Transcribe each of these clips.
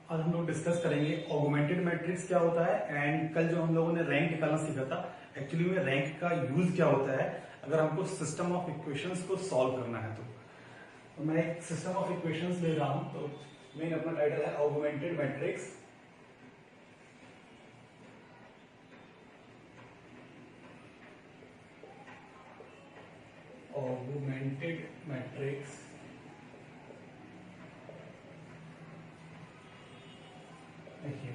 आज हम लोग डिस्कस करेंगे ऑगमेंटेड मैट्रिक्स क्या होता है एंड कल जो हम लोगों ने रैंक निकालना सीखा था, एक्चुअली में रैंक का यूज क्या होता है अगर हमको सिस्टम ऑफ इक्वेशंस को सॉल्व करना है। तो मैं एक सिस्टम ऑफ इक्वेशंस ले रहा हूं, तो मेन अपना टाइटल है ऑगमेंटेड मैट्रिक्स। ऑगमेंटेड मैट्रिक्स देखिए,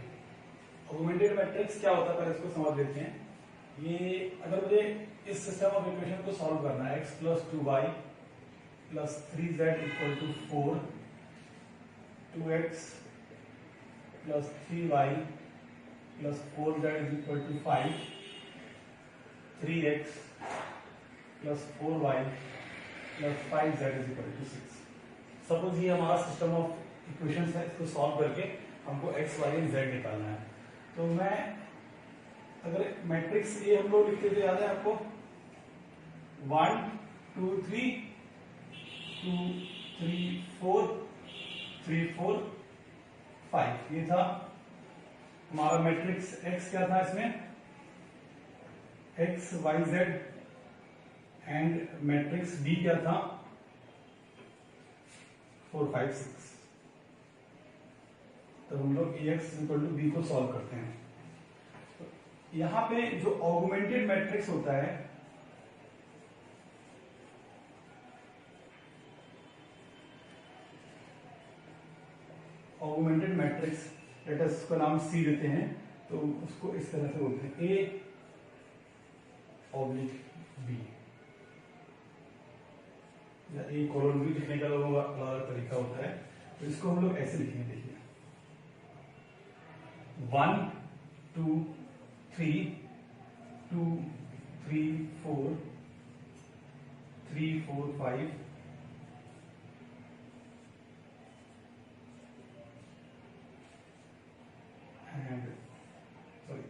ऑगमेंटेड मैट्रिक्स क्या होता है पहले इसको समझ लेते हैं। ये अगर मुझे इस सिस्टम ऑफ इक्वेशन को सॉल्व करना है, x plus 2y plus 3z equal to 4, 2x plus 3y plus 4z is equal to 5, 3x plus 4y plus 5z is equal to 6। Suppose ये हमारा सिस्टम ऑफ इक्वेशन है, इसको solve करके हमको x, y and z निकालना है। तो मैं अगर मैट्रिक्स ये हम लोग लिखते थे, याद है आपको, 1 2 3 2 3 4 3 4 5, ये था हमारा मैट्रिक्स। x क्या था इसमें, x y z and matrix b क्या था, 4 5 6। तो हम लोग ax इक्वल टू b को सॉल्व करते हैं। तो यहां पे जो ऑगमेंटेड मैट्रिक्स होता है, ऑगमेंटेड मैट्रिक्स लेट अस उसका नाम c देते हैं, तो उसको इस तरह से बोलते हैं a ऑब्लिक b, या a कोलन b लिखने का अलग तरीका होता है। तो इसको हम लोग ऐसे लिखेंगे, देखिए 1 2 3 2 3 4 3 4 5 and sorry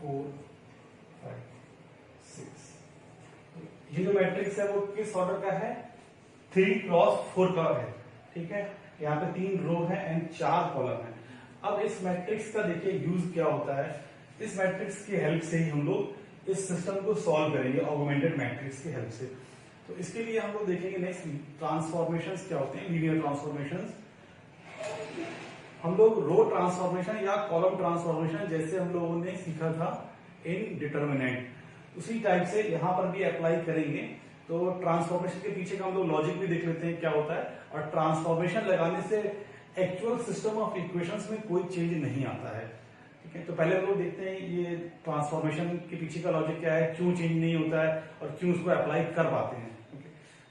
4 5 6। ये जो मैट्रिक्स है वो किस ऑर्डर का है, 3 क्रॉस 4 का है, ठीक है। यहाँ पे 3 रो है एंड 4 कॉलम है। अब इस मैट्रिक्स का देखिए यूज क्या होता है। इस मैट्रिक्स की हेल्प से ही हम लोग इस सिस्टम को सॉल्व करेंगे, ऑगमेंटेड मैट्रिक्स की हेल्प से। तो इसके लिए हम लोग देखेंगे नेक्स्ट ट्रांसफॉर्मेशंस क्या होते हैं, लीनियर ट्रांसफॉर्मेशंस। हम लोग रो ट्रांसफॉर्मेशन या कॉलम ट्रांसफॉर्मेशन जैसे हम लोगों ने सीखा था इन डिटर्मिनेंट, उसी टाइप से यहां पर भी अप्लाई करेंगे। तो ट्रांसफॉर्मेशन के पीछे का हम लोग लॉजिक भी देख लेते हैं क्या होता है, और ट्रांसफॉर्मेशन लगाने से एक्चुअल सिस्टम ऑफ इक्वेशंस में कोई चेंज नहीं आता है, ठीक है। तो पहले हम लोग देखते हैं ये ट्रांसफॉर्मेशन के पीछे का लॉजिक क्या है, क्यों चेंज नहीं होता है और क्यों उसको अप्लाई कर पाते हैं।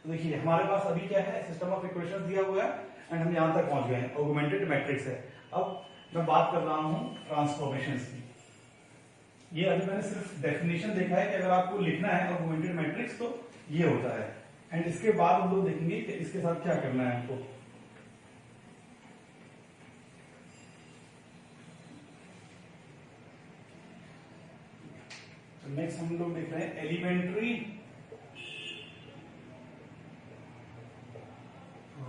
तो देखिए हमारे पास अभी क्या है, सिस्टम ऑफ इक्वेशन दिया हुआ है एंड हम यहां तक पहुंच गए हैं, ऑगमेंटेड मैट्रिक्स है। अब मैं बात कर रहा हूं ट्रांसफॉर्मेशन की। ये अभी मैंने सिर्फ डेफिनेशन देखा है कि अगर आपको लिखना है ऑगमेंटेड मैट्रिक्स तो ये होता है, एंड इसके बाद हम लोग देखेंगे कि इसके साथ क्या करना है हमको। तो नेक्स्ट हम लोग देख रहे हैं एलिमेंट्री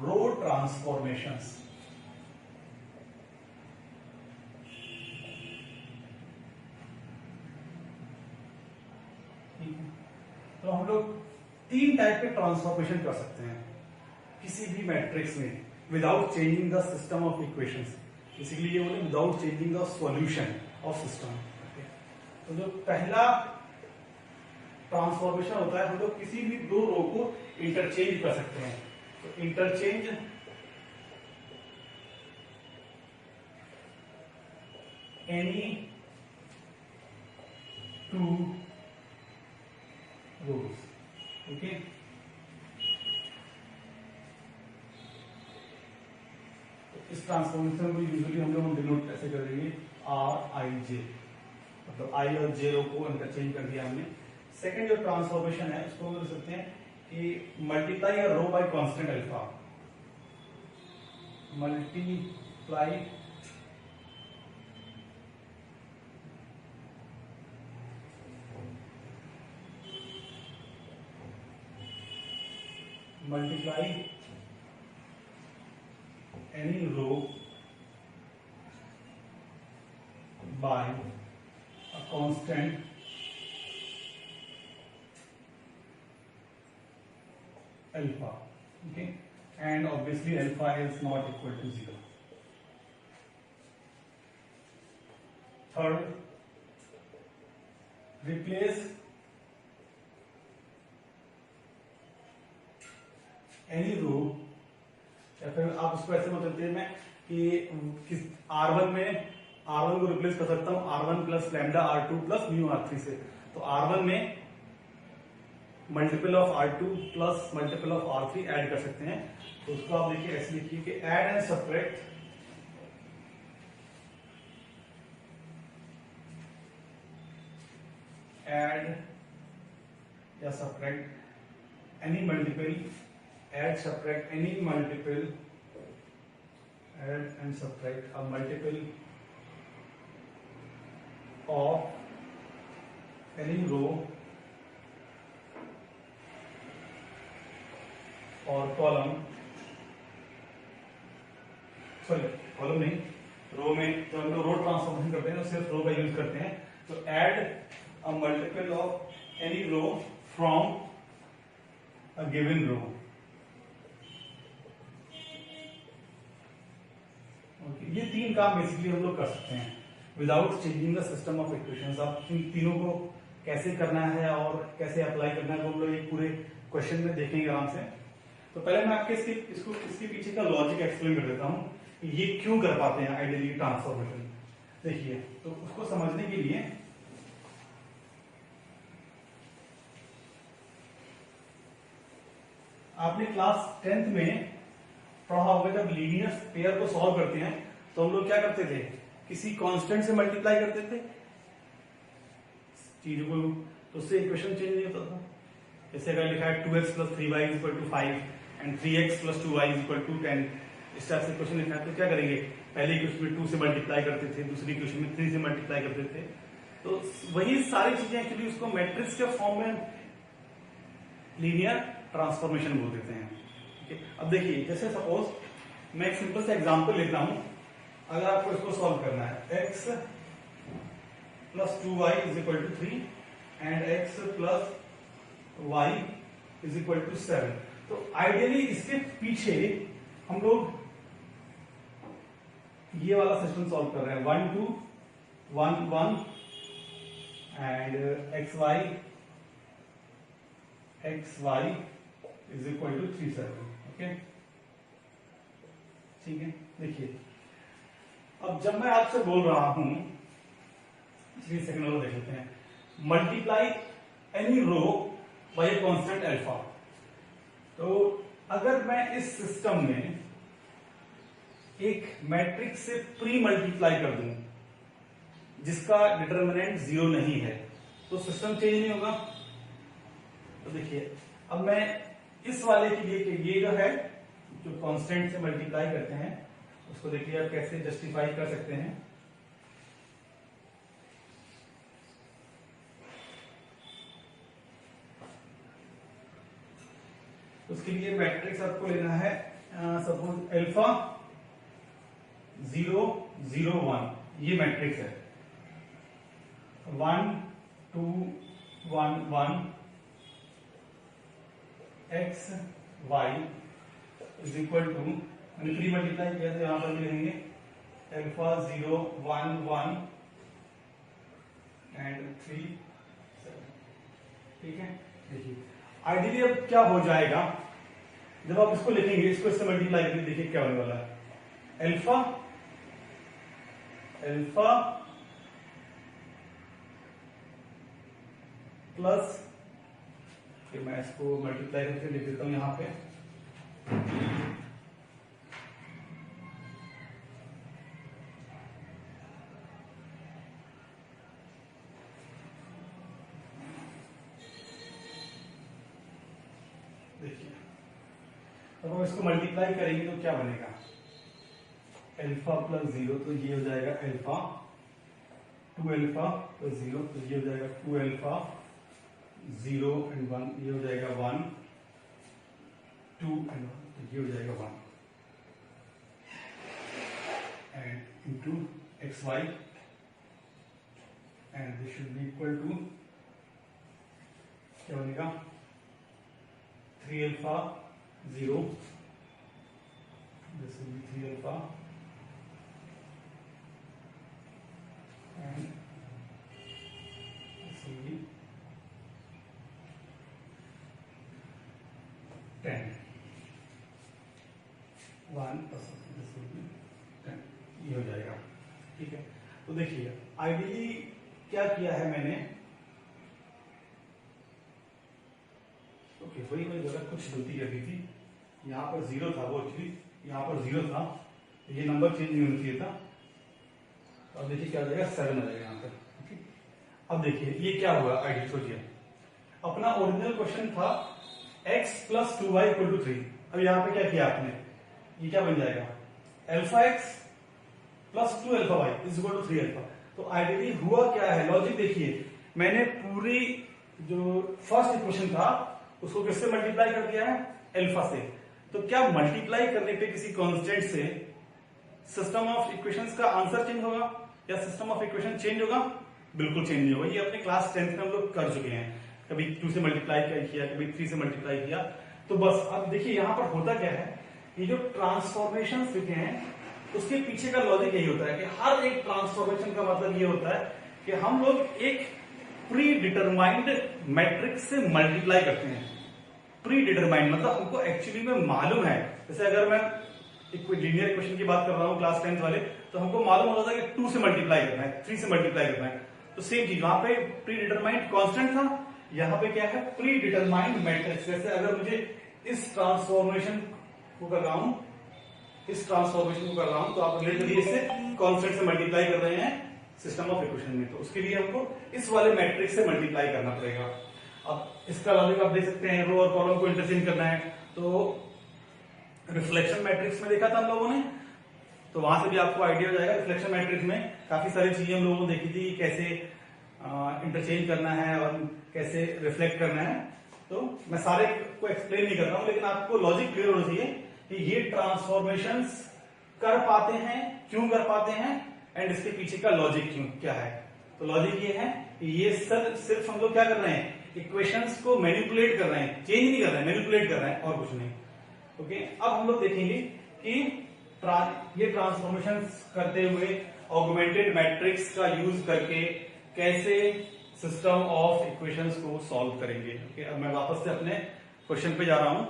रो ट्रांसफॉर्मेशंस। तो हम लोग 3 टाइप के ट्रांसफॉर्मेशन कर सकते हैं किसी भी मैट्रिक्स में without changing the system of equations. Basically ये बोले without changing the solution of system. तो जो पहला ट्रांसफॉर्मेशन होता है, हम लोग किसी भी 2 रो को इंटरचेंज कर सकते हैं। तो इंटरचेंज एनी 2 रोज, ओके। तो इस ट्रांसफॉर्मेशन को यूजुअली हम लोग डिनोट ऐसे कर देंगे RIJ, मतलब आई और जे रो को इंटरचेंज कर दिया हमने। सेकंड जो ट्रांसफॉर्मेशन है उसको हम लिख सकते हैं कि multiply a row by constant alpha, multiply multiply any row by a constant alpha. Okay, and obviously alpha is not equal to 0. Third, replace any row, या फिर आप उसको ऐसे बोल सकते हैं मैं कि R1 में R1 को रिप्लेस कर सकता हूं R1 plus lambda R2 plus mu R3 से। तो R1 में multiple of R2 plus multiple of R3 add कर सकते हैं। तो उसको आप देखिए ऐसे लिखिए कि ऐड एंड सब्ट्रैक्ट add या subtract any multiple, add subtract any multiple, add and subtract a multiple of any row or column, sorry column नहीं, रो में जब हम लोग रो ट्रांसफॉर्मेशन करते हैं तो सिर्फ रो का यूज करते हैं। तो add a multiple of any row from a given row. Okay, ये तीन काम बेसिकली हम लोग कर सकते हैं without changing the system of equations. अब इन तीनों को कैसे करना है और कैसे अप्लाई करना है वो हम लोग एक पूरे क्वेश्चन में देखेंगे आराम से। तो पहले मैं आपके इसके पीछे का लॉजिक एक्सप्लेन कर देता हूँ कि ये क्यों कर पाते हैं आइडियली ट्रांसफॉर्मेशन। देखिए, तो उसको समझने के लिए आपने क्लास 10th में पढ़ा होगा, जब लीनियर पेयर को सॉल्व करते हैं तो हम लोग क्या करते थे, किसी कांस्टेंट से मल्टीप्लाई करते थे चीजों को, तो उससे इक्वेशन चेंज नहीं होता था। जैसे अगर लिखा है 2x plus 3y equal to 5 and 3x plus 2y equal to 10, इस टाइप से इक्वेशन लिखा है तो क्या करेंगे, पहले इक्वेशन में 2 से मल्टीप्लाई करते थे, दूसरी इक्वेशन में 3 से मल्टीप्लाई करते थे। तो वही सारी चीजें एक्चुअली उसको मैट्रिक्स के फॉर्म में लीनियर ट्रांसफॉर्मेशन बोल देते हैं। ठीक है, अब देखिए जैसे सपोज मैं एक सिंपल सा एग्जांपल लेता हूं, अगर आपको इसको सॉल्व करना है x plus 2y is equal to 3 and x plus y is equal to 7, तो आइडियली इसके पीछे हम लोग ये वाला सिस्टम सॉल्व कर रहे हैं 1 2 1 1 and xy is equal to 3 7। Okay, ठीक है। देखिए अब जब मैं आपसे बोल रहा हूं, 3 सेकंड और देख लेते हैं, multiply any row by a constant alpha. तो अगर मैं इस सिस्टम में एक मैट्रिक्स से प्री मल्टीप्लाई कर दूं जिसका डिटर्मिनेंट 0 नहीं है तो सिस्टम चेंज नहीं होगा। तो देखिए अब मैं इस वाले के लिए कि ये जो है जो कांस्टेंट से मल्टीप्लाई करते हैं उसको देखिए आप कैसे जस्टिफाई कर सकते हैं। उसके लिए मैट्रिक्स आपको लेना है सपोज अल्फा 0 0 1, ये मैट्रिक्स है 1 2 1 1 x y is equal to, मैंने प्री मल्टीप्लाई किया तो यहां पर भी लिखेंगे अल्फा 0 1 1 एंड 3 7। ठीक है, देखिए आइडियली अब क्या हो जाएगा जब आप इसको लिखेंगे, इसको इससे मल्टीप्लाई करके देखिए क्या होने वाला है। अल्फा अल्फा प्लस, मैं इसको मल्टीप्लाई करके लिख देता हूं यहां पे, देखिए अब हम इसको मल्टीप्लाई करेंगे तो क्या बनेगा, अल्फा प्लस 0 तो ये हो जाएगा अल्फा, 2 अल्फा प्लस 0 तो ये हो जाएगा 2 अल्फा, 0 एंड 1 ये हो जाएगा 1, 2 एंड 1, तो ये हो जाएगा 1 and into X Y and this should be equal to क्या बनेगा 3 alpha 0, this will be 3 alpha and this will be 10 1 plus this will be 10, ये हो जाएगा। ठीक है, तो देखिए आइडियली क्या किया है मैंने, ओके वही वही जगह कुछ गलती कर दी थी, यहाँ पर 0 था वो एक्चुअली, यहाँ पर 0 था, ये नंबर चेंज नहीं होना चाहिए था। तो अब देखिए क्या हो जाएगा 7 आ जाएगा यहाँ पर। ओके, अब देखिए ये क्या हुआ, आइडियल सोचिए अपना ओरिजिनल क्वेश्चन था x plus 2y equal to 3, अब यहाँ पे क्या किया आपने, ये क्या बन जाएगा alpha x plus 2 alpha y is equal to 3 alpha. तो आइडियली हुआ क्या है, लॉजिक देखिए मैंने पूरी जो फर्स्ट इक्वेशन था उसको किससे मल्टीप्लाई कर दिया है, अल्फा से। तो क्या मल्टीप्लाई करने पे किसी कांस्टेंट से सिस्टम ऑफ इक्वेशंस का आंसर चेंज होगा या सिस्टम ऑफ इक्वेशन चेंज होगा? बिल्कुल चेंज नहीं होगा। ये अपने क्लास 10th में हम लोग कर चुके हैं, कभी 2 से मल्टीप्लाई किया, कभी 3 से मल्टीप्लाई किया। तो बस अब देखिए यहाँ पर होता क्या है, ये जो ट्रांसफॉर्मेशन लिखे हैं उसके पीछे का लॉजिक यही होता है कि हर एक ट्रांसफॉर्मेशन का मतलब ये होता है कि हम लोग एक प्री डिटरमाइंड मैट्रिक्स से मल्टीप्लाई करते हैं। प्री डिटरमाइंड मतलब हमको एक्चुअली में मालूम है, जैसे अगर मैं एक लीनियर इक्वेशन की बात कर रहा हूँ क्लास 10th वाले, तो हमको मालूम होता था कि 2 से मल्टीप्लाई करना है, 3 से मल्टीप्लाई करना है। तो सेम चीज वहां पे प्री डिटरमाइंड कांस्टेंट था, यहाँ पे क्या है प्री डिटरमाइंड मैट्रिक्स। जैसे अगर मुझे इस ट्रांसफॉर्मेशन को कर रहा हूं, इस ट्रांसफॉर्मेशन को कर रहा हूं, तो आप अगले करिए इससे कांस्टेंट से मल्टीप्लाई कर रहे हैं सिस्टम ऑफ इक्वेशन में, तो उसके लिए हमको इस वाले मैट्रिक्स से मल्टीप्लाई करना पड़ेगा। अब इसका लॉजिक आप देख सकते हैं, रो और कॉलम को इंटरचेंज करना है। तो रिफ्लेक्शन मैट्रिक्स में देखा था हम लोगों ने, तो वहां से भी आपको आइडिया हो जाएगा। रिफ्लेक्शन मैट्रिक्स में काफी सारी चीजें हम लोगों ने देखी थी, कैसे इंटरचेंज करना है और कैसे रिफ्लेक्ट करना है। तो मैं सारे को एक्सप्लेन नहीं कर रहा हूं, लेकिन आपको लॉजिक क्लियर होना चाहिए कि ये ट्रांसफॉर्मेशंस कर पाते हैं, क्यों कर पाते हैं, एंड इसके पीछे का लॉजिक क्यों क्या है। तो लॉजिक ये है कि ये सिर्फ हम लोग क्या कर रहे हैं, इक्वेशंस को मैनिपुलेट कर रहे हैं, चेंज नहीं कर रहे हैं, मैनिपुलेट कर रहे हैं और कुछ नहीं। ओके, अब हम लोग देखेंगे कि ये ट्रांसफॉर्मेशन करते हुए ऑगमेंटेड मैट्रिक्स का यूज करके कैसे सिस्टम ऑफ इक्वेशंस को सॉल्व करेंगे। ओके, अब मैं वापस से अपने क्वेश्चन पे जा रहा हूं।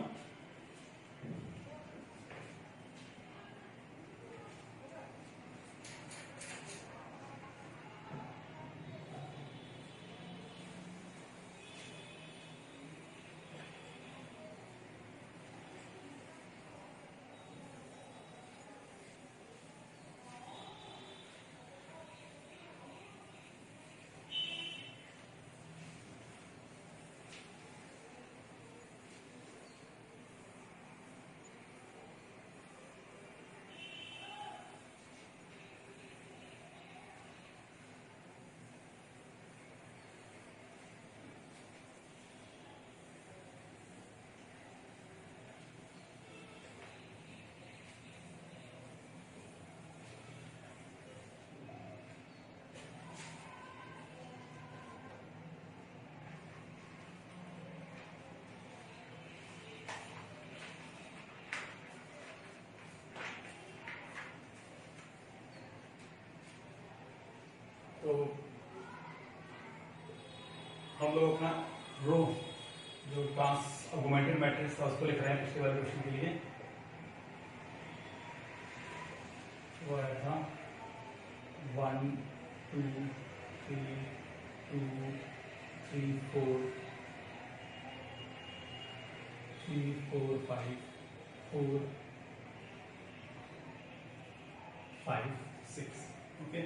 तो हम लोग अपना रो जो ट्रांस ऑगमेंटेड मैट्रिक्स था उसको लिख रहे हैं पिछले वाले क्वेश्चन के लिए। वो आया था 1 2 3 2 3 4 3 4 5 4 5 6। ओके,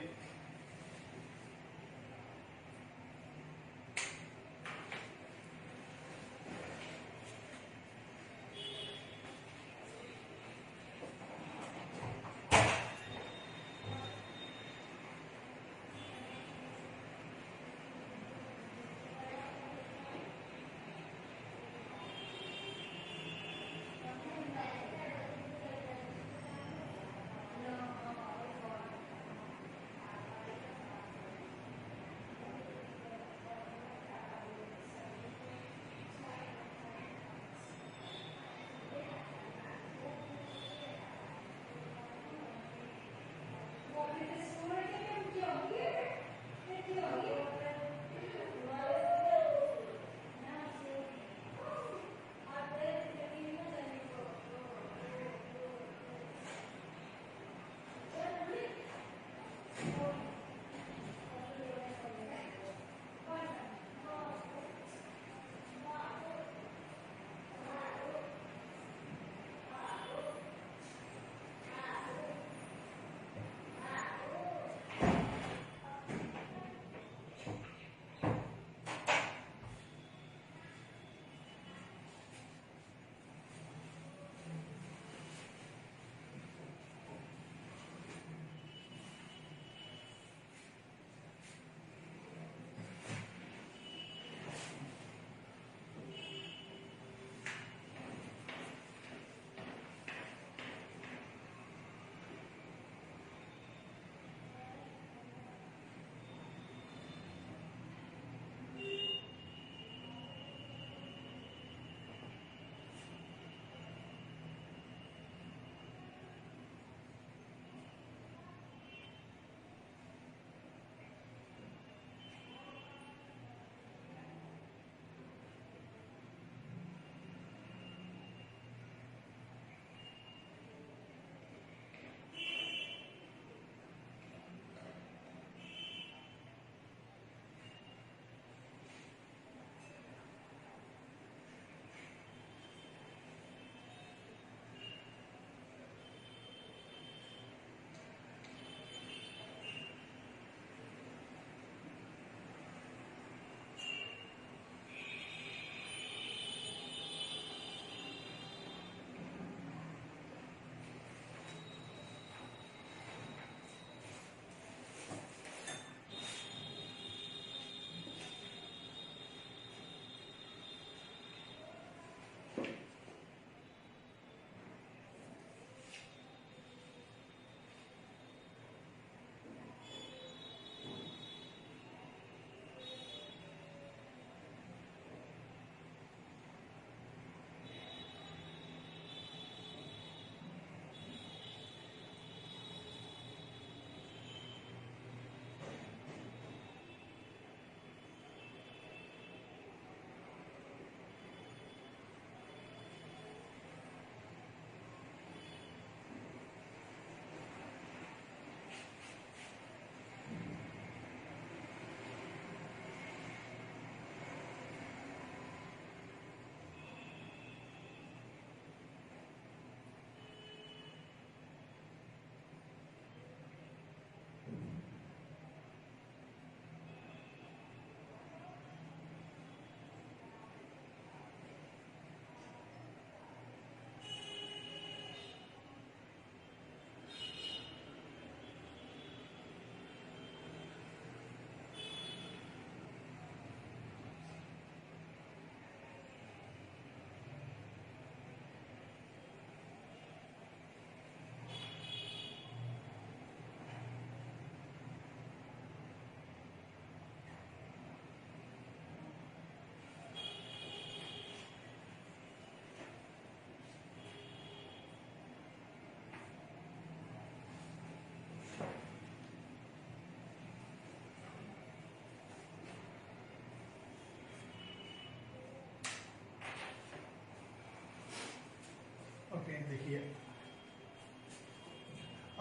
देखिए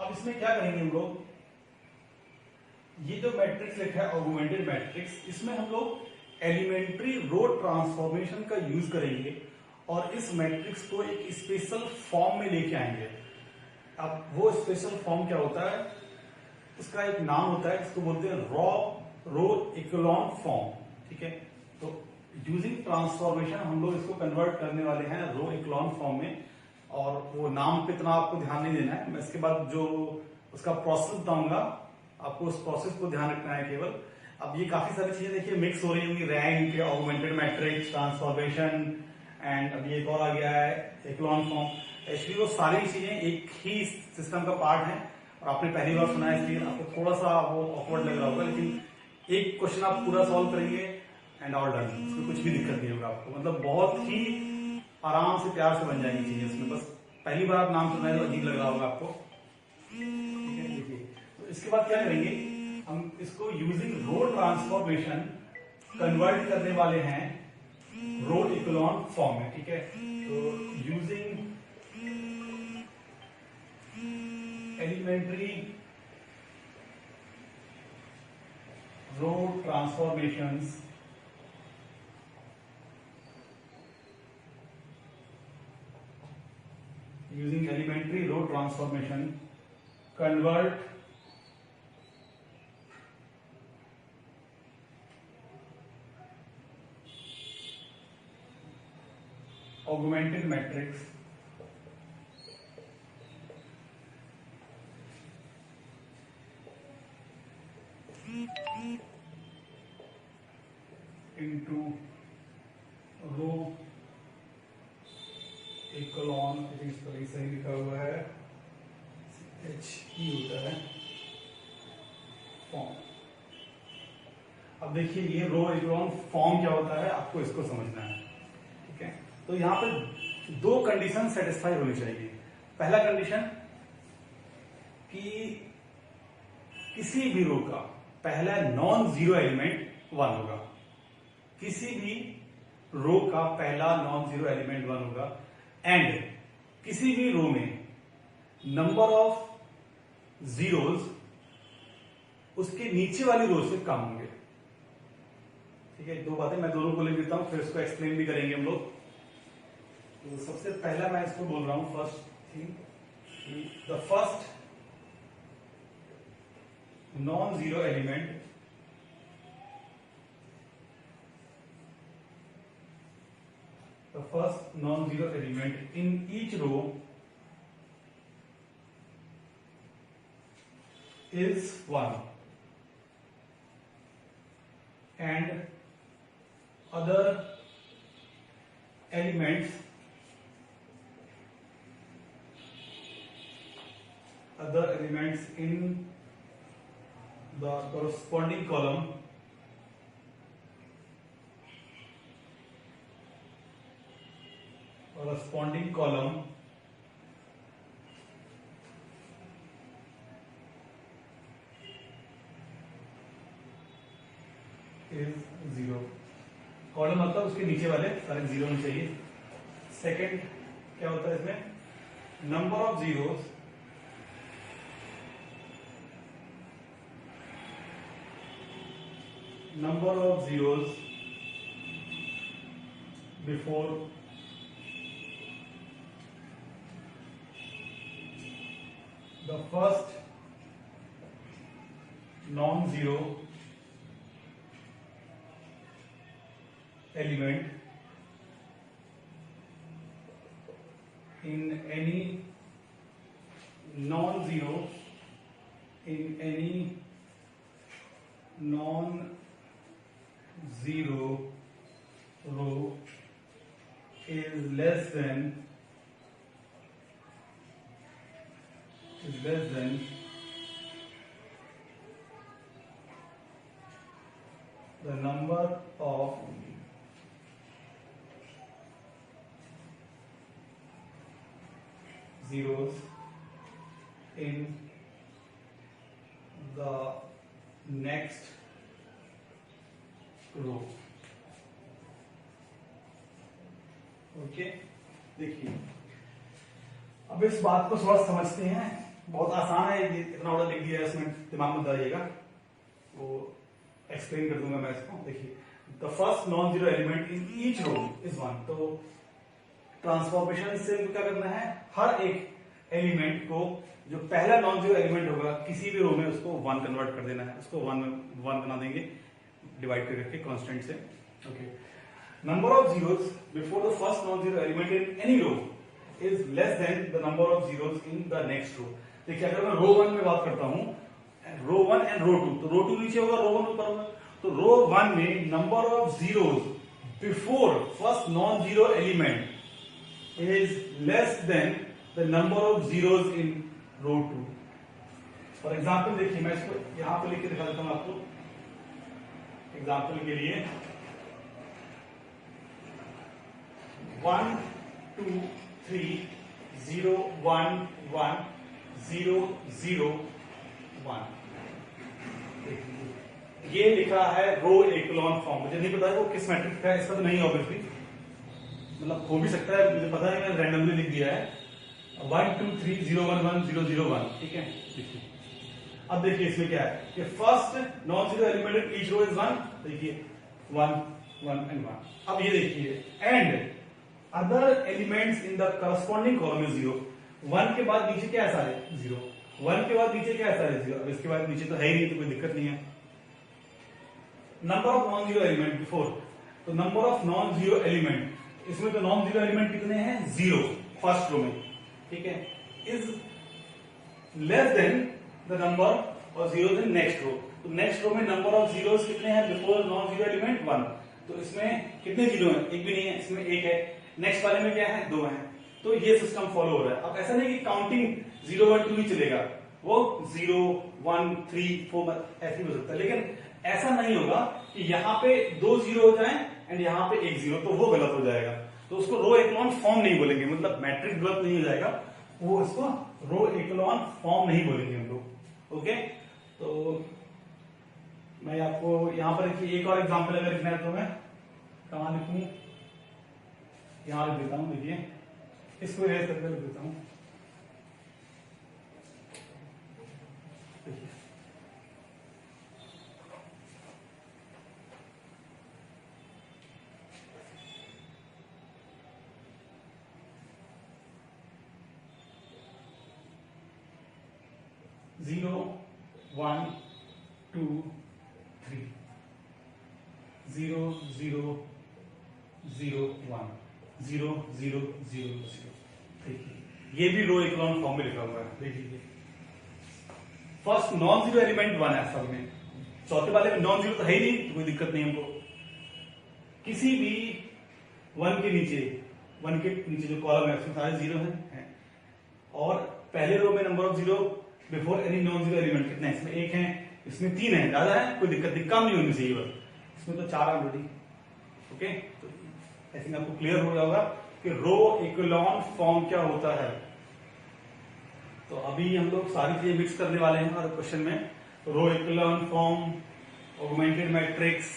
अब इसमें क्या करेंगे हम लोग, ये जो मैट्रिक्स लिखा है ऑगमेंटेड मैट्रिक्स, इसमें हम लोग एलिमेंट्री रो ट्रांसफॉर्मेशन का यूज करेंगे और इस मैट्रिक्स को एक स्पेशल फॉर्म में लेके आएंगे। अब वो स्पेशल फॉर्म क्या होता है, उसका एक नाम होता है, इसको बोलते हैं रो इकोलॉन फॉर्म। ठीक है, तो यूजिंग ट्रांसफॉर्मेशन हम लोग इसको कन्वर्ट करने वाले हैं रो इकोलॉन फॉर्म में। और वो नाम पे इतना आपको ध्यान नहीं देना है, मैं इसके बाद जो उसका प्रोसेस बताऊंगा आपको उस प्रोसेस को ध्यान रखना है केवल। अब ये काफी सारी चीजें देखिए मिक्स हो रही होंगी, rank, augmented matrix, transformation and अभी एक और आ गया है इकोलॉन फॉर्म। एक्चुअली वो सारी चीजें एक ही सिस्टम का पार्ट है और आपने पहली बार सुना है इसलिए आपको थोड़ा सा वो ऑकवर्ड लग रहा होगा, लेकिन एक क्वेश्चन आप पूरा सॉल्व करेंगे एंड ऑल डन, इसमें कुछ भी दिक्कत नहीं होगा आपको, मतलब बहुत ही आराम से प्यार से बन जाएंगी चीजें इसमें। बस पहली बार आप नाम सुन रहे हैं तो अजीब लग रहा होगा आपको। ठीक है, देखिए तो इसके बाद क्या करेंगे, हम इसको यूजिंग रो ट्रांसफॉर्मेशन कन्वर्ट करने वाले हैं रो इकोलॉन फॉर्म में, ठीक है। तो using elementary row transformations using elementary row transformation convert augmented matrix into row echelon, इसका सही लिखा हुआ है, HE होता है फॉर्म। अब देखिए ये रो इकोलॉन फॉर्म क्या होता है, आपको इसको समझना है, ठीक है। तो यहां पर दो कंडीशन सेटिस्फाई होनी चाहिए। पहला कंडीशन कि किसी भी रो का पहला नॉन जीरो एलिमेंट 1 होगा, किसी भी रो का पहला नॉन जीरो एलिमेंट 1 होगा, एंड किसी भी रो में नंबर ऑफ जीरोस उसके नीचे वाली रो से कम होंगे, ठीक है। दो बातें मैं दोनों को लिख देता हूं, फिर इसको एक्सप्लेन भी करेंगे हम लोग। तो सबसे पहला मैं इसको बोल रहा हूं, first thing, the first non zero element the first non-zero element in each row is 1 and other elements in the corresponding column is 0। Column मतलब उसके नीचे वाले सारे जीरो होने चाहिए। सेकंड क्या होता है इसमें, number of zeros before the first non-zero element in any non-zero row is less than the number of zeros in the next row। Okay, देखिए अब इस बात को थोड़ा समझते हैं, बहुत आसान है, ये इतना ऑर्डर लिख दिया है, इसमें दिमाग में डालिएगा, वो एक्सप्लेन कर दूंगा मैं इसको। देखिए, the first non zero element in each row is 1। तो ट्रांसफॉर्मेशन से क्या करना है, हर एक एलिमेंट को जो पहला नॉन जीरो एलिमेंट होगा किसी भी रो में उसको 1 कन्वर्ट कर देना है, उसको 1 बना देंगे डिवाइड करके कांस्टेंट से। Okay, number of zeros before the first non zero element in any row is less than the number of zeros in the next row. देखिए, अगर मैं रो 1 में बात करता हूं, रो 1 एंड रो 2, तो रो 2 नीचे होगा, रो 1 ऊपर होगा। तो रो 1 में number of zeros before first non zero element is less than the number of zeros in row 2। For example देखिए, मैं इसको यहां पर लिख के दिखा देता हूं आपको एग्जाम्पल के लिए। 1 2 3 0 1 1 0 0 1। ये लिखा है रो एक्लोन फॉर्म। मुझे नहीं पता है वो किस मैट्रिक्स का है, इसका तो नहीं ऑब्वियसली, मतलब हो भी सकता है, मुझे पता है, मैंने रैंडमली लिख दिया है 1 2 3 0 1 1 0 0 1। ठीक है, देखिए अब देखिए इसमें क्या है कि first non zero element each row is 1। देखिए 1 1 एंड 1। अब ये देखिए and other elements in the corresponding column is 0। 1 के बाद नीचे क्या है सारे 0, 1 के बाद नीचे क्या है सारे 0। अब इसके बाद नीचे तो है ही नहीं, तो कोई दिक्कत नहीं है। Number of non zero element before, तो number of non zero element, इसमें तो नॉन जीरो एलिमेंट कितने हैं 0 फर्स्ट रो में। ठीक है, is less than the number of zero in next row. तो नेक्स्ट रो में नंबर ऑफ जीरोस कितने हैं बिफोर नॉन जीरो एलिमेंट 1। तो इसमें कितने जीरो हैं, एक भी नहीं है, इसमें एक है। नेक्स्ट वाले में क्या है 2 है। तो ये सिस्टम फॉलो हो रहा है। अब ऐसा नहीं कि काउंटिंग 0 1 2 ही चलेगा, वो 0 1 3 4 ऐसे भी हो सकता है, लेकिन ऐसा नहीं होगा कि यहाँ पे 2 0 हो जाए एंड यहाँ पे 1 0, तो वो गलत हो जाएगा। तो उसको रो एक्लोन फॉर्म नहीं बोलेंगे, मतलब मैट्रिक्स गलत नहीं हो जाएगा, वो इसको रो एक्लोन फॉर्म नहीं बोलेंगे हम लोग। ओके, तो मैं आपको यहां पर देखिए एक और एग्जांपल अगर लिखना है तो मैं कहां लिखूं, यहां लिख देता हूं। देखिए इसको इरेज करके लिख देता हूं। 0 1 2 3 0 0 0 1 0 0 0 0। देखिए ये भी रो एक्लोन फॉर्म में लिखा हुआ है। देखिए फर्स्ट नॉन जीरो एलिमेंट 1 है सब में, चौथे वाले में नॉन जीरो तो है ही नहीं, तो कोई दिक्कत नहीं हमको। किसी भी 1 के नीचे जो कॉलम है उसमें सारे 0 हैं। और पहले रो में number of zero before any non zero element कितने हैं, इसमें 1 है, इसमें 3 है, ज्यादा है कोई दिक्कत नहीं, कम नहीं होनी चाहिए बस, इसमें तो 4 ऑलरेडी। ओके, तो आई थिंक आपको क्लियर हो गया होगा कि रो एक्लोन फॉर्म क्या होता है। तो अभी हम लोग सारी चीजें मिक्स करने वाले हैं हर क्वेश्चन में। Row echelon form, augmented matrix,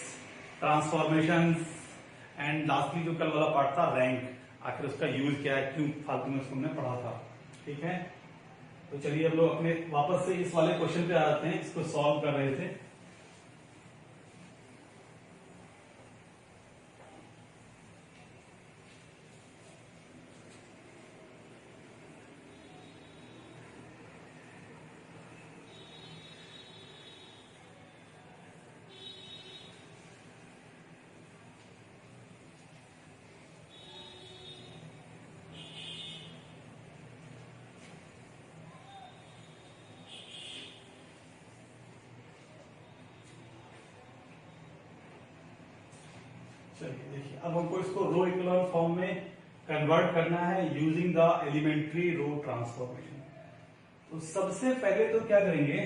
transformation and lastly जो कल वाला पार्ट था रैंक, आखिर उसका यूज क्या है, क्यों फालतू में उसको हमने पढ़ा था। ठीक है, तो चलिए हम लोग अपने वापस से इस वाले क्वेश्चन पे आ जाते हैं, इसको सॉल्व कर रहे थे। चलिए देखिए अब हमको इसको रो इक्विवेलेंट फॉर्म में कन्वर्ट करना है using the elementary row transformation. तो सबसे पहले तो क्या करेंगे,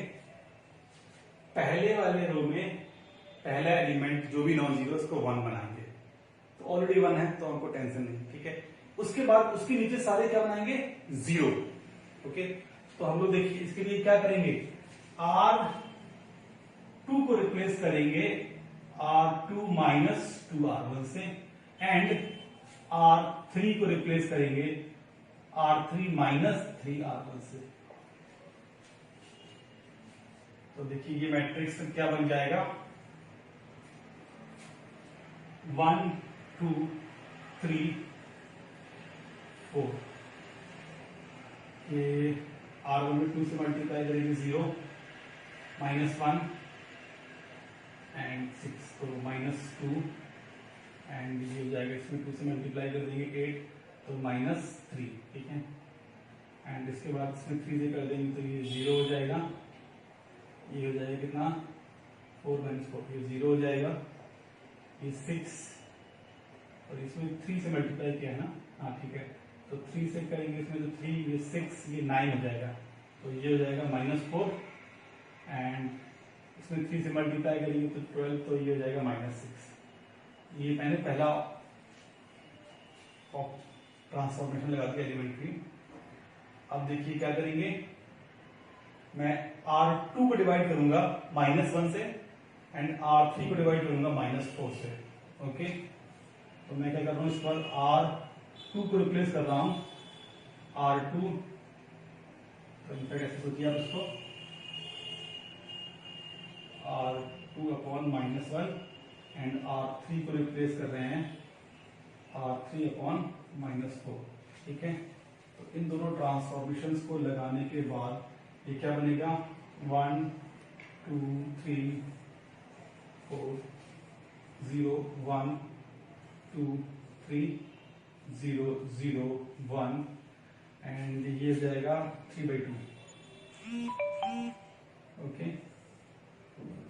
पहले वाले रो में पहला एलिमेंट जो भी नॉन जीरो उसको 1 बनाएंगे। तो ऑलरेडी 1 है तो हमको टेंशन नहीं। ठीक है, उसके बाद उसके नीचे सारे क्या बनाएंगे 0। ओके, तो हम लोग देखिए इसके लिए क्या करेंगे, R2 को रिप्लेस करेंगे R2 माइनस 2R1 से एंड R3 को रिप्लेस करेंगे R3 माइनस 3R1 से। तो देखिए ये मैट्रिक्स क्या बन जाएगा 1 2 3 4। ये R1 में 2 से मल्टीप्लाई करेंगे 0 माइनस 1 एंड 6, तो माइनस 2 एंड ये हो जाएगा, इसमें 2 से मल्टीप्लाई कर देंगे 8 तो माइनस 3। ठीक है, एंड इसके बाद इसमें 3 से कर देंगे तो ये 0 हो जाएगा, ये हो जाएगा कितना 4 माइनस 4, ये 0 हो जाएगा, ये 6 और इसमें 3 से मल्टीप्लाई किया है ना, हाँ ठीक है, तो 3 से करेंगे इसमें तो 3, ये 6, ये 9 हो जाएगा, तो ये हो जाएगा -4 एंड इसमें 3 से मल्टीप्लाई करेंगे तो 12, तो ये हो जाएगा -6। ये मैंने पहला ट्रांसफॉर्मेशन लगा दिया एलिमेंट्री। अब देखिए क्या करेंगे, मैं R2 को डिवाइड करूंगा -1 से एंड R3 को डिवाइड करूंगा -4 से। ओके, तो मैं क्या कर रहा हूं, इस पर R2 को रिप्लेस कर रहा हूं R2, तो इनफैक्ट ऐसे सोचिए आप इसको R2 अपॉन -1 एंड R3 को रिप्लेस कर रहे हैं R3 अपॉन -4। ठीक है, तो इन दोनों ट्रांसफॉर्मेशंस को लगाने के बाद ये क्या बनेगा, 1 2 3 4 0 1 2 3 0 0 1 एंड ये जाएगा 3/2। ओके,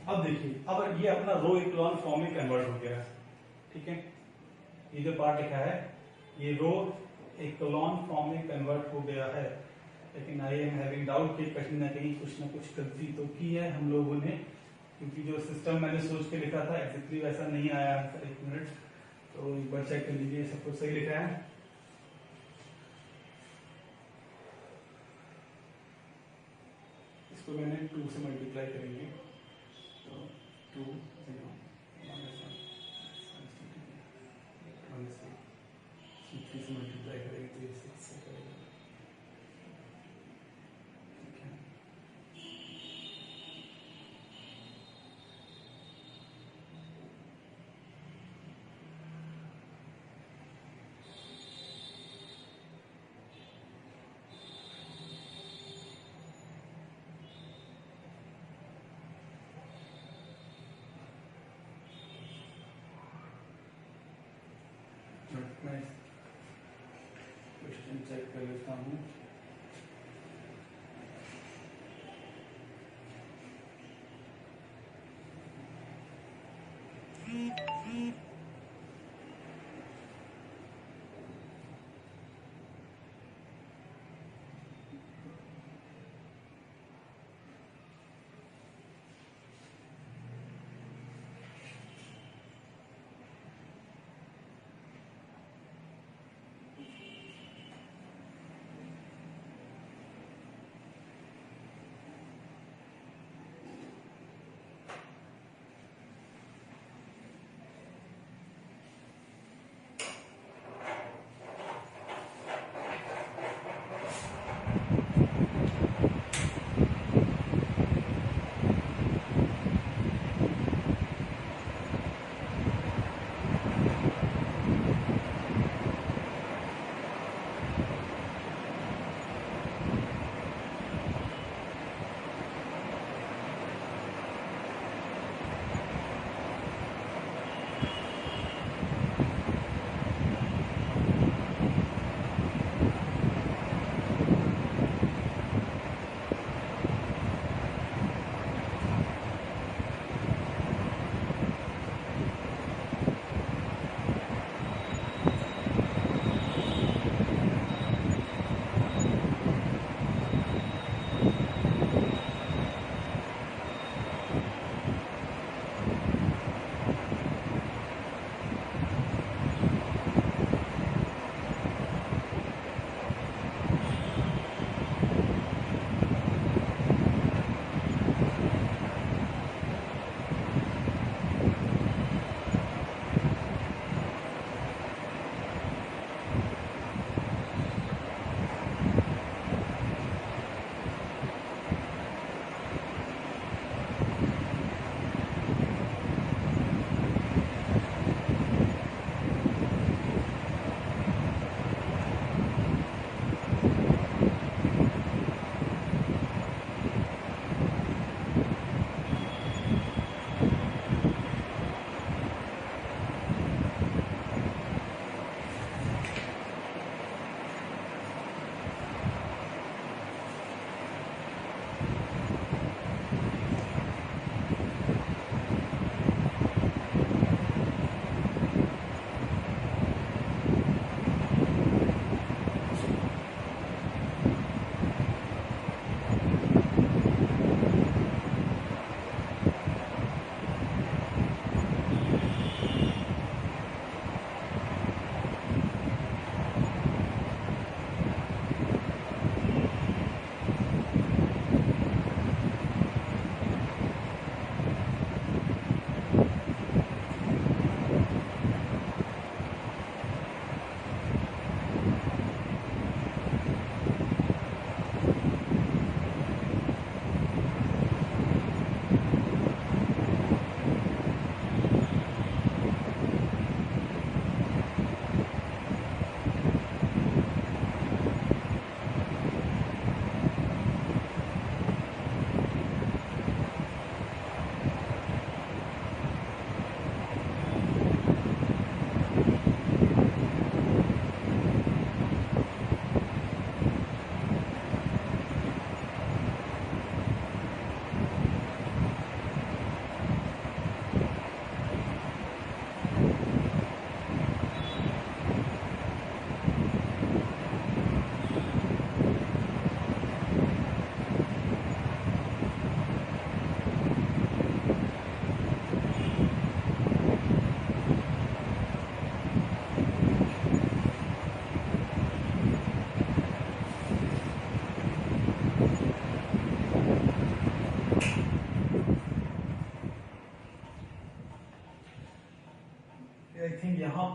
अब देखिए, अब ये अपना रो इक्लॉन फॉर्म में कन्वर्ट हो गया है। ठीक है, ये जो पार्ट लिखा है ये रो इक्लॉन फॉर्म में कन्वर्ट हो गया है, लेकिन आई एम हैविंग डाउट कि कहीं ना कहीं कुछ ना कुछ गलती तो की है हम लोगों ने, क्योंकि जो सिस्टम मैंने सोच के लिखा था एग्जैक्टली वैसा नहीं आया आंसर। 1 मिनट, तो एक बार चेक कर लीजिए सब कुछ सही लिखा है। इसको मैंने 2 से मल्टीप्लाई करेंगे, तो 2 0 3 से मल्टीप्लाई करेंगे तो ये 6 से करेगा। ठीक है, मैं क्वेश्चन चेक कर लेता हूँ।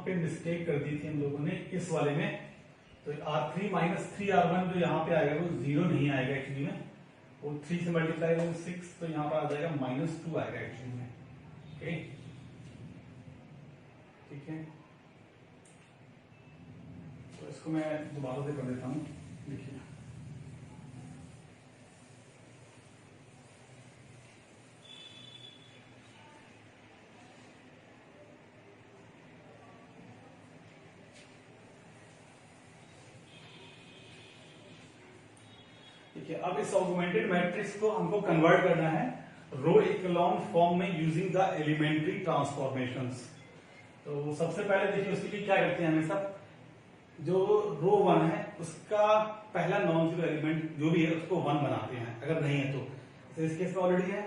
पे मिस्टेक कर दी थी हम लोगों ने इस वाले में, तो R3 माइनस 3R1 जो यहाँ पे आएगा वो 0 नहीं आएगा एक्चुअली में, वो 3 से मल्टीप्लाई करेंगे 6, तो यहाँ पर आ जाएगा -2 आएगा एक्चुअली में। ओके, ठीक है, तो इसको मैं दोबारा से कर देता हूँ। देखिए ठीक है, अब इस ऑगमेंटेड मैट्रिक्स को हमको कन्वर्ट करना है रो इक्लोन फॉर्म में यूजिंग द एलिमेंट्री ट्रांसफॉर्मेशंस। तो सबसे पहले देखिए उसके लिए क्या करते हैं, हमेशा जो रो 1 है उसका पहला नॉन जीरो एलिमेंट जो भी है उसको 1 बनाते हैं, अगर नहीं है तो इस केस में ऑलरेडी है।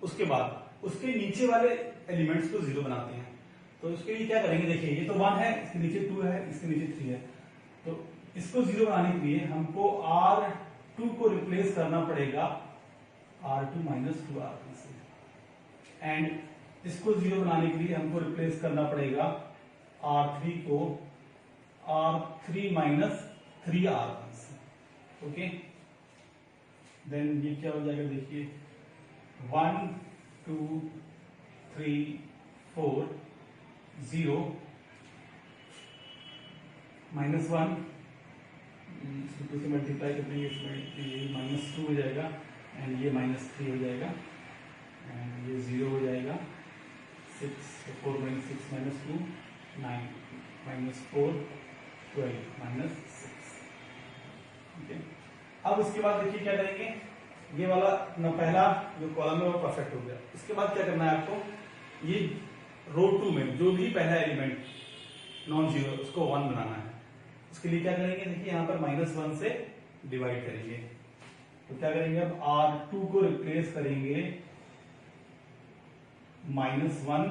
उसके बाद उसके नीचे वाले एलिमेंट्स को 0 बनाते हैं। तो उसके लिए क्या करेंगे, देखिए ये तो 1 है, इसके नीचे 2 है, इसके नीचे 3 है, तो इसको 0 बनाने के लिए हमको R2 को रिप्लेस करना पड़ेगा R2 माइनस 2R1 से, एंड इसको 0 बनाने के लिए हमको रिप्लेस करना पड़ेगा R3 को R3 माइनस 3R1 से। ओके, देन ये क्या हो जाएगा, देखिए 1 2 3 4 0 -1, इसको 2 से मल्टीप्लाई कर देंगे, इसमें ये -2 हो जाएगा एंड ये -3 हो जाएगा एंड ये 0 हो जाएगा। 6 4 - 6 -2 9 -4 12 -6। ओके, अब उसके बाद देखिए क्या करेंगे, ये वाला न पहला जो कॉलम है वो परफेक्ट हो गया। इसके बाद क्या करना है आपको, ये रो 2 में जो भी पहला एलिमेंट नॉन जीरो उसको 1 बनाना है। उसके लिए क्या करेंगे, देखिए यहाँ पर -1 से डिवाइड करेंगे, तो क्या करेंगे, अब R2 को रिप्लेस करेंगे -1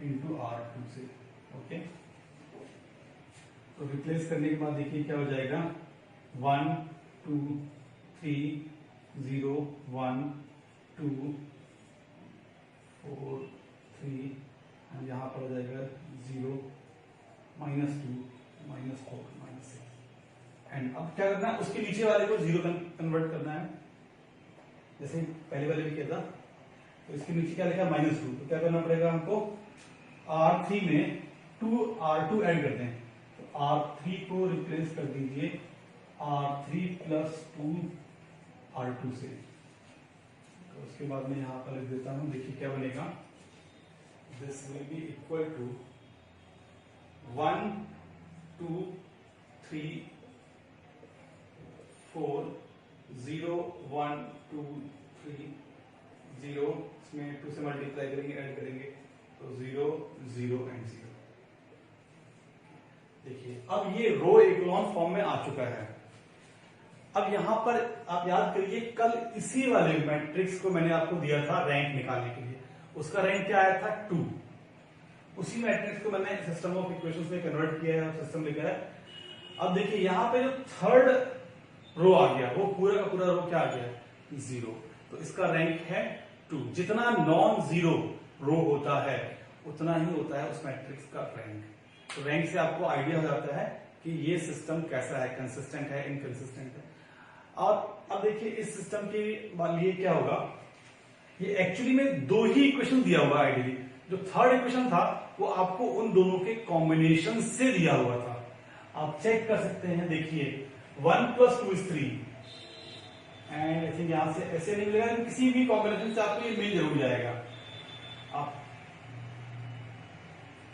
इंटू R2 से। ओके, तो रिप्लेस करने के बाद देखिए क्या हो जाएगा, 1 2 3 0 1 2 4 3, यहाँ पर हो जाएगा 0 -2 -4 -6, एंड अब क्या करना है, उसके नीचे वाले को 0 कन्वर्ट करना है, जैसे पहले वाले भी किया था। तो इसके नीचे क्या लिखा है, -2, तो क्या करना पड़ेगा हमको, R3 में 2R2 ऐड करते हैं, तो R3 को रिप्लेस कर दीजिए R3 + 2R2 से। तो उसके बाद में यहां पर लिख देता हूं, देखिए क्या बनेगा, this will be equal to 1 2 3 4 0 1 2 3 0, इसमें 2 से मल्टीप्लाई करेंगे, ऐड करेंगे, तो 0 0 एंड 0। देखिए अब ये रो इक्लोन फॉर्म में आ चुका है। अब यहां पर आप याद करिए, कल इसी वाले मैट्रिक्स को मैंने आपको दिया था रैंक निकालने के लिए, उसका रैंक क्या आया था, 2। उसी मैट्रिक्स को मैंने सिस्टम ऑफ इक्वेशंस में कन्वर्ट किया है, सिस्टम लिखा है। अब देखिए यहां पे जो थर्ड रो आ गया, वो पूरा का पूरा रो क्या आ गया, 0, तो इसका रैंक है 2। जितना नॉन जीरो रो होता है उतना ही होता है उस मैट्रिक्स का रैंक। तो रैंक से आपको आइडिया हो जाता है कि ये सिस्टम कैसा है, कंसिस्टेंट है, इनकंसिस्टेंट है। और अब देखिए इस सिस्टम के लिए क्या होगा, ये एक्चुअली में 2 ही इक्वेशन दिया हुआ आइडियली, जो थर्ड इक्वेशन था वो आपको उन दोनों के कॉम्बिनेशन से दिया हुआ था। आप चेक कर सकते हैं, देखिए 1 + 2 = 3, एंड आई थिंक यहां से ऐसे नहीं मिलेगा, किसी भी कॉम्बिनेशन से आपको ये मिल जरूर जाएगा। आप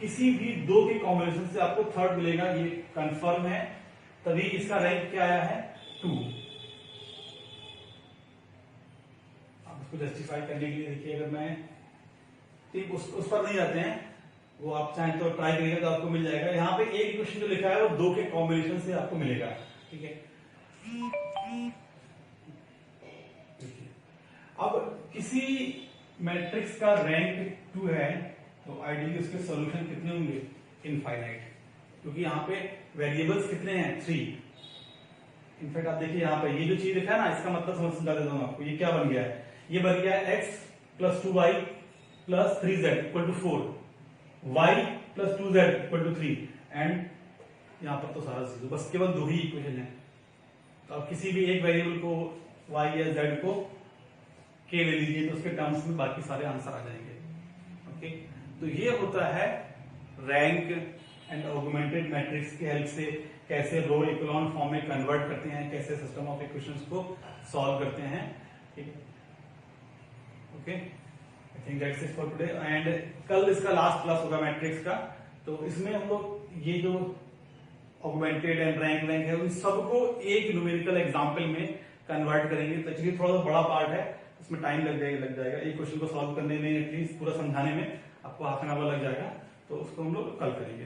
किसी भी 2 के कॉम्बिनेशन से आपको थर्ड मिलेगा, ये कंफर्म है, तभी इसका रैंक क्या आया है, 2। आप उसको जस्टिफाई करने के लिए देखिए, अगर मैं ठीक उस पर नहीं जाते हैं, वो आप चाहें तो ट्राई करिएगा तो आपको मिल जाएगा। यहाँ पे एक इक्वेशन जो लिखा है वो 2 के कॉम्बिनेशन से आपको मिलेगा, ठीक है। अब किसी मैट्रिक्स का रैंक 2 है तो आइडियली उसके सॉल्यूशन कितने होंगे, इनफाइनाइट, क्योंकि यहाँ पे वेरिएबल्स कितने हैं, 3। इनफैक्ट आप देखिए यहाँ पे ये जो चीज लिखा है ना, इसका मतलब समझा देता हूँ आपको, ये क्या बन गया है, ये बन गया है x + 2y + 3z = 4, y plus 2z equal to 3 and यहाँ पर तो सारा चीज बस केवल दो ही इक्वेशन है। तो आप किसी भी एक वेरिएबल को y या z को k ले लीजिए तो उसके टर्म्स में बाकी सारे आंसर आ जाएंगे। ओके, तो ये होता है रैंक एंड ऑगमेंटेड मैट्रिक्स की हेल्प से कैसे रो इकोलॉन फॉर्म में कन्वर्ट करते हैं, कैसे सिस्टम ऑफ इक्वेशंस को सॉल्व करते हैं। ठीक है, okay, I think that's it for today. And कल इसका लास्ट क्लास होगा मैट्रिक्स का, तो इसमें हम लोग ये जो ऑगमेंटेड एंड रैंक है उन सबको एक न्यूमेरिकल एग्जांपल में कन्वर्ट करेंगे। तो एक्चुअली थोड़ा सा बड़ा पार्ट है, इसमें टाइम लग जाएगा एक क्वेश्चन को सॉल्व करने में, एटलीस्ट पूरा समझाने में आपको हाफ एन आवर लग जाएगा। तो उसको हम लोग कल करेंगे।